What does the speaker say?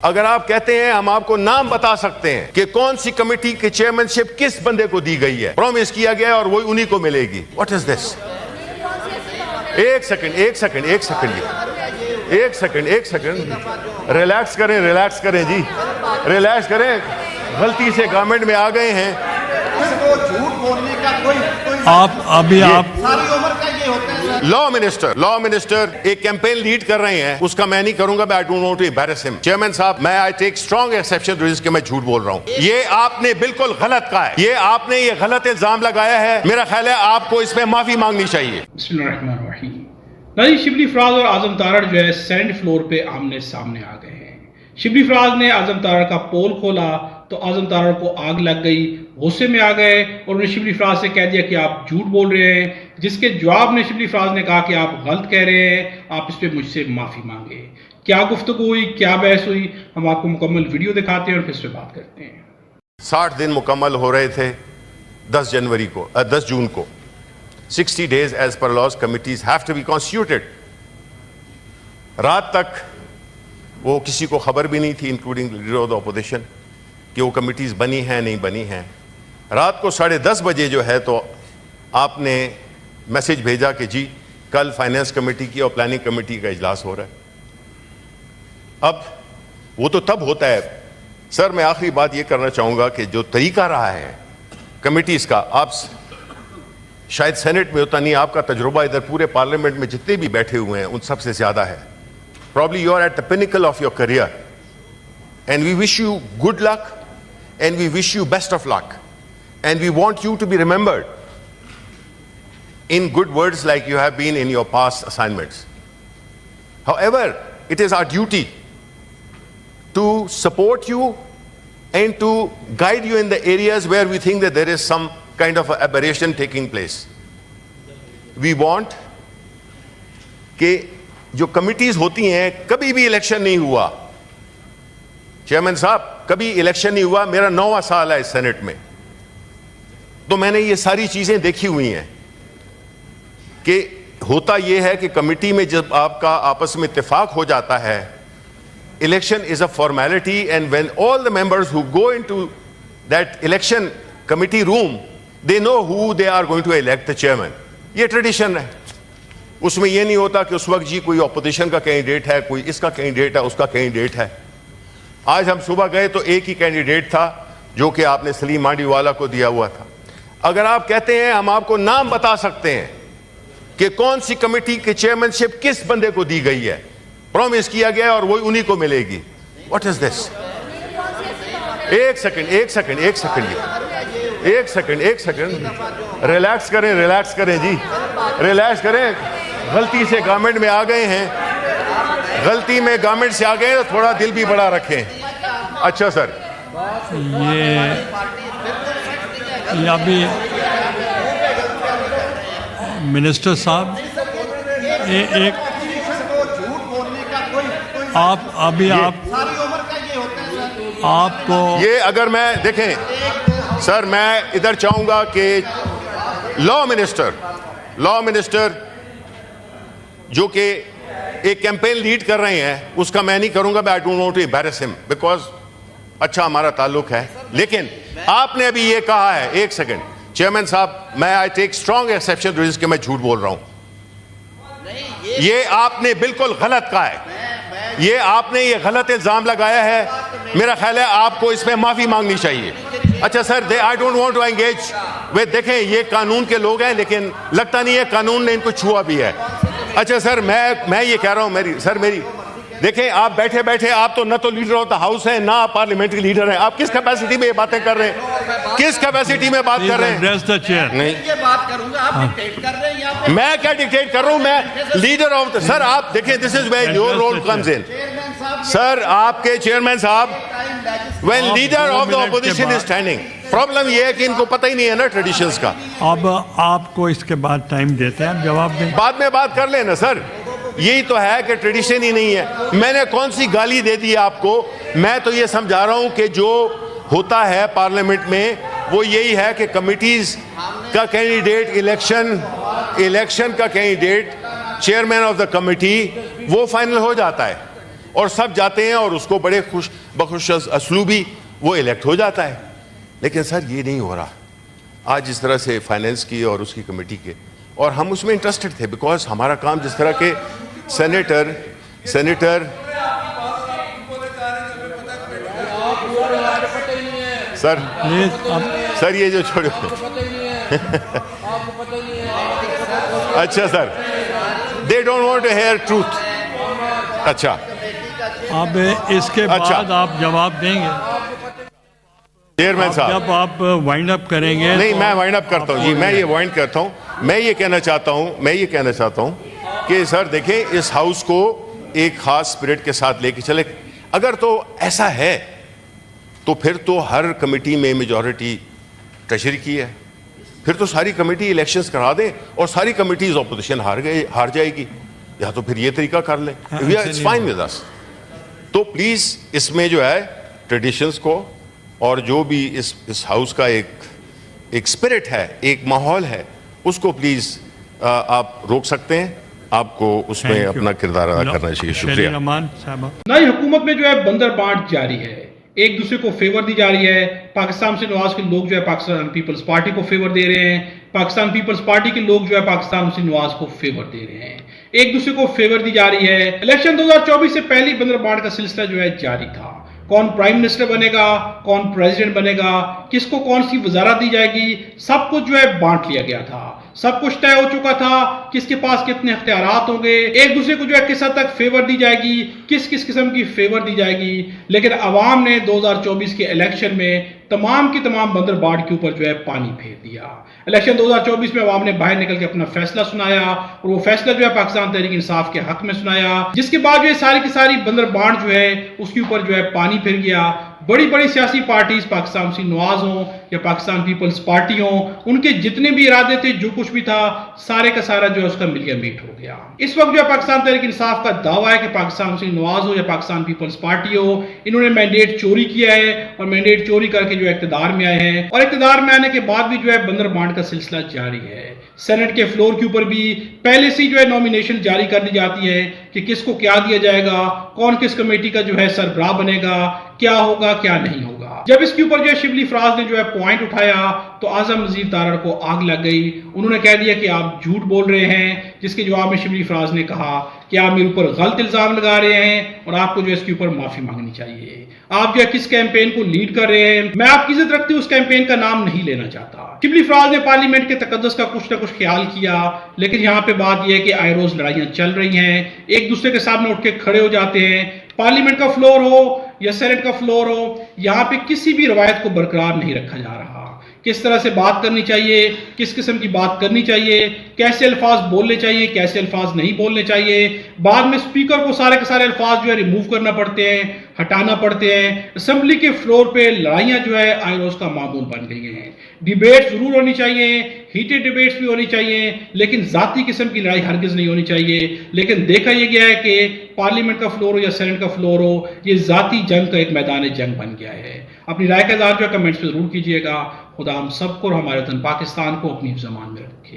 अगर आप कहते हैं हम आपको नाम बता सकते हैं कि कौन सी कमेटी की चेयरमैनशिप किस बंदे को दी गई है, प्रॉमिस किया गया है और वो उन्हीं को मिलेगी। What is this? एक सेकंड, रिलैक्स करें जी, रिलैक्स करें। गलती से गवर्नमेंट में आ गए हैं। झूठ बोलने का कोई आप अभी आप सारी उम्र का ये होता है। लॉ मिनिस्टर एक कैंपेन लीड कर रहे हैं, उसका मैं नहीं करूंगा। I don't want to embarrass him. Chairman साहब, मैं I take strong exception to this कि मैं झूठ बोल रहा हूं। ये आपने बिल्कुल गलत कहा है, ये आपने ये गलत इल्जाम लगाया है। मेरा ख्याल है आपको इसमें माफी मांगनी चाहिए। बिस्मिल्लाहिर्रहमानिर्रहीम। नाज़रीन, शिबली फराज और आजम तारड़ जो है सेनेट फ्लोर पे आमने सामने आ गए हैं। शिबली फराज ने आजम तारड़ का पोल खोला तो आजम तारड़ को आग लग गई, गुस्से में आ गए और उन्हें शिबली फराज से कह दिया कि आप झूठ बोल रहे हैं, जिसके जवाब में शिबली फराज ने कहा कि आप गलत कह रहे हैं, आप इस पर मुझसे माफ़ी मांगे। क्या गुफ्तगू हुई, क्या बहस हुई, हम आपको मुकम्मल वीडियो दिखाते हैं और फिर इस पर बात करते हैं। 60 दिन मुकम्मल हो रहे थे 10 जून को। 60 days as per laws committees have to be constituted। रात तक वो किसी को खबर भी नहीं थी, including leader of the opposition, कि वो कमिटीज बनी हैं नहीं बनी हैं। रात को 10:30 बजे जो है तो आपने मैसेज भेजा कि जी कल फाइनेंस कमेटी की और प्लानिंग कमेटी का इजलास हो रहा है। अब वो तो तब होता है। सर, मैं आखिरी बात ये करना चाहूँगा कि जो तरीका रहा है कमिटीज का, आप शायद सेनेट में उतना नहीं, आपका तजुर्बा इधर पूरे पार्लियामेंट में जितने भी बैठे हुए हैं उन सबसे ज़्यादा है। Probably you are at the pinnacle of your career, and we wish you good luck, and we wish you best of luck, and we want you to be remembered in good words like you have been in your past assignments. However, it is our duty to support you and to guide you in the areas where we think that there is some kind of aberration taking place. We want कि जो committees होती हैं, कभी भी election नहीं हुआ chairman साहब, कभी इलेक्शन नहीं हुआ। मेरा 9वां साल है इस सेनेट में, तो मैंने ये सारी चीजें देखी हुई हैं कि होता यह है कि कमिटी में जब आपका आपस में इत्तेफाक हो जाता है, election is a formality, and when all the members who go into that election committee room, they know who they are going to elect the chairman. ये ट्रेडिशन है। उसमें यह नहीं होता कि उस वक्त जी कोई ऑपोजिशन का कैंडिडेट है, कोई इसका कैंडिडेट है, उसका कैंडिडेट है। आज हम सुबह गए तो एक ही कैंडिडेट था जो कि आपने सलीम मांडीवाला को दिया हुआ था। अगर आप कहते हैं हम आपको नाम बता सकते हैं कि कौन सी कमेटी की चेयरमैनशिप किस बंदे को दी गई है, प्रॉमिस किया गया है और वो उन्हीं को मिलेगी। What is this? एक सेकंड, रिलैक्स करें जी, रिलैक्स करें। गलती से गवर्नमेंट में आ गए हैं, गलती में गवर्नमेंट से आ गए तो थोड़ा दिल भी बड़ा रखें। अच्छा सर, ये अभी मिनिस्टर साहब एक आप अभी आप सारी उम्र का ये होता है। आपको ये अगर मैं देखें सर, मैं इधर चाहूंगा कि लॉ मिनिस्टर जो कि एक कैंपेन लीड कर रहे हैं, उसका मैं नहीं करूंगा। I don't want to embarrass him because अच्छा हमारा ताल्लुक है। लेकिन आपने अभी ये कहा है, एक सेकंड चेयरमैन साहब, मैं I take strong exception to this कि मैं झूठ बोल रहा हूं। ये आपने बिल्कुल गलत कहा है, ये आपने ये गलत इल्जाम लगाया है। मेरा ख्याल है आपको इसमें माफी मांगनी चाहिए। अच्छा sir, I don't want to engage way, देखें ये कानून के लोग हैं, लेकिन लगता नहीं है कानून ने इनको छुआ भी है। अच्छा सर, मैं ये कह रहा हूं, मेरी देखें, आप बैठे आप तो न तो लीडर ऑफ द हाउस हैं, ना आप पार्लियामेंट्री लीडर हैं। आप किस कैपेसिटी में ये बातें कर रहे हैं? किस कैपेसिटी में बात कर रहे हैं? नहीं, ये बात करूंगा, आप डिक्टेट कर रहे हैं यहाँ पे। मैं क्या डिक्टेट कर रहा हूं? मैं लीडर ऑफ सर, आप देखें, this is where your role comes in. Sir, आपके चेयरमैन साहब, when leader of the opposition is standing, problem यह है कि इनको पता ही नहीं है ना ट्रेडिशंस का। अब आपको इसके बाद टाइम देते हैं, जवाब दें। बाद में बात कर लेना सर, यही तो है कि ट्रेडिशन ही नहीं है। मैंने कौन सी गाली दे दी आपको? मैं तो ये समझा रहा हूं कि जो होता है पार्लियामेंट में वो यही है कि कमिटीज का कैंडिडेट, इलेक्शन का candidate, chairman of the committee, वो फाइनल हो जाता है। और सब जाते हैं और उसको बड़े बखुश असलूबी वो इलेक्ट हो जाता है। लेकिन सर ये नहीं हो रहा आज इस तरह से फाइनेंस की और उसकी कमेटी के, और हम उसमें इंटरेस्टेड थे बिकॉज हमारा काम जिस तरह के सेनेटर सर प्लीज अब सर ये जो छोड़ो अच्छा sir, they don't want to hear truth. अच्छा अब इसके अच्छा। बाद आप जवाब देंगे चेयरमैन साहब। जब आप वाइंड अप करेंगे। नहीं तो मैं वाइंड अप करता हूँ जी, मैं ये वाइंड करता हूँ। मैं ये कहना चाहता हूँ कि सर देखें इस हाउस को एक खास स्पिरिट के साथ लेके चले। अगर तो ऐसा है तो फिर तो हर कमेटी में मेजॉरिटी ट्रेजरी की है, फिर तो सारी कमेटी इलेक्शंस करा दें और सारी कमेटीज ऑपोजिशन हार जाएगी, या तो फिर ये तरीका कर लें। It's fine with us. तो प्लीज इसमें जो है ट्रेडिशंस को और जो भी इस हाउस का एक स्पिरिट है, एक माहौल है, उसको प्लीज आप रोक सकते हैं। आपको उसमें Thank you. अपना किरदार अदा करना चाहिए। शुक्रिया। रहमान साहब। नई हुकूमत में जो है बंदर बांट जारी है, एक दूसरे को फेवर दी जा रही है। पाकिस्तान से नवाज के लोग जो है पाकिस्तान पीपल्स पार्टी को फेवर दे रहे हैं, पाकिस्तान पीपल्स पार्टी के लोग जो है पाकिस्तान से नवाज को फेवर दे रहे हैं, एक दूसरे को फेवर दी जा रही है। इलेक्शन 2024 से पहले बंदर बांट का सिलसिला जो है जारी था। कौन प्राइम मिनिस्टर बनेगा, कौन प्रेसिडेंट बनेगा, किसको कौन सी वजारत दी जाएगी, सब कुछ जो है बांट लिया गया था। सब कुछ तय हो चुका था, किसके पास कितने इख्तियारात होंगे, एक दूसरे को जो है किस हद तक फेवर दी जाएगी, किस किस किस्म की फेवर दी जाएगी। लेकिन अवाम ने 2024 के इलेक्शन में तमाम की तमाम बंदर बांट के ऊपर जो है पानी फेर दिया। इलेक्शन 2024 में अवाम ने बाहर निकल के अपना फैसला सुनाया और वो फैसला जो है पाकिस्तान तहरीक इंसाफ के हक में सुनाया, जिसके बाद जो है सारी की सारी बंदर बांट जो है उसके ऊपर जो है पानी फिर गया। बड़ी बड़ी सियासी पार्टीज, पाकिस्तान से नवाज हो या पाकिस्तान पीपल्स पार्टी हो, उनके जितने भी इरादे थे, जो कुछ भी था, सारे का सारा जो है उसका मिलिया मीट हो गया। इस वक्त जो है पाकिस्तान तहरीक इंसाफ का दावा है कि पाकिस्तान से नवाज हो या पाकिस्तान पीपल्स पार्टी हो, इन्होंने मैंडेट चोरी किया है और मैंडेट चोरी करके जो है इख्तिदार में आए हैं, और इख्तिदार में आने के बाद भी जो है बंदर बांट का सिलसिला जारी है। सेनेट के फ्लोर के ऊपर भी पहले से जो है नॉमिनेशन जारी कर दी जाती है कि किसको क्या दिया जाएगा, कौन किस कमेटी का जो है सरबराह बनेगा, क्या होगा क्या नहीं होगा। जब इसके ऊपर जो है शिबली फराज ने जो है पॉइंट उठाया तो आजम नज़ीर तारड़ को आग लग गई। उन्होंने कह दिया कि आप झूठ बोल रहे हैं, जिसके जवाब में शिबली फराज ने कहा कि आप मेरे ऊपर गलत इल्जाम लगा रहे हैं और आपको जो है इसके ऊपर माफी मांगनी चाहिए। आप जो है किस कैंपेन को लीड कर रहे हैं, मैं आपकी इज्जत रखती हूँ, उस कैंपेन का नाम नहीं लेना चाहता। शिबली फराज ने पार्लियामेंट के तकद्दुस का कुछ ना कुछ ख्याल किया, लेकिन यहाँ पे बात यह है कि आए रोज लड़ाइयां चल रही हैं, एक दूसरे के सामने उठ के खड़े हो जाते हैं। पार्लियामेंट का फ्लोर हो या सेनेट का फ्लोर हो, यहाँ पे किसी भी रवायत को बरकरार नहीं रखा जा रहा। किस तरह से बात करनी चाहिए, किस किस्म की बात करनी चाहिए, कैसे अल्फाज बोलने चाहिए, कैसे अल्फाज नहीं बोलने चाहिए। बाद में स्पीकर को सारे के सारे अल्फाज जो है रिमूव करना पड़ते हैं, हटाना पड़ते हैं। असेंबली के फ्लोर पे लड़ाइयां जो है आए रोज का मामूल बन गई हैं। डिबेट जरूर होनी चाहिए, हीटेड डिबेट्स भी होनी चाहिए, लेकिन जाती किस्म की लड़ाई हरगिज नहीं होनी चाहिए। लेकिन देखा यह गया है कि पार्लियामेंट का फ्लोर हो या सेनेट का फ्लोर हो, ये जाती जंग का एक मैदान जंग बन गया है। अपनी राय का इज़हार जो है कमेंट्स में जरूर कीजिएगा। खुदा हम सबको और हमारे वतन पाकिस्तान को अपनी ज़बान में रखे।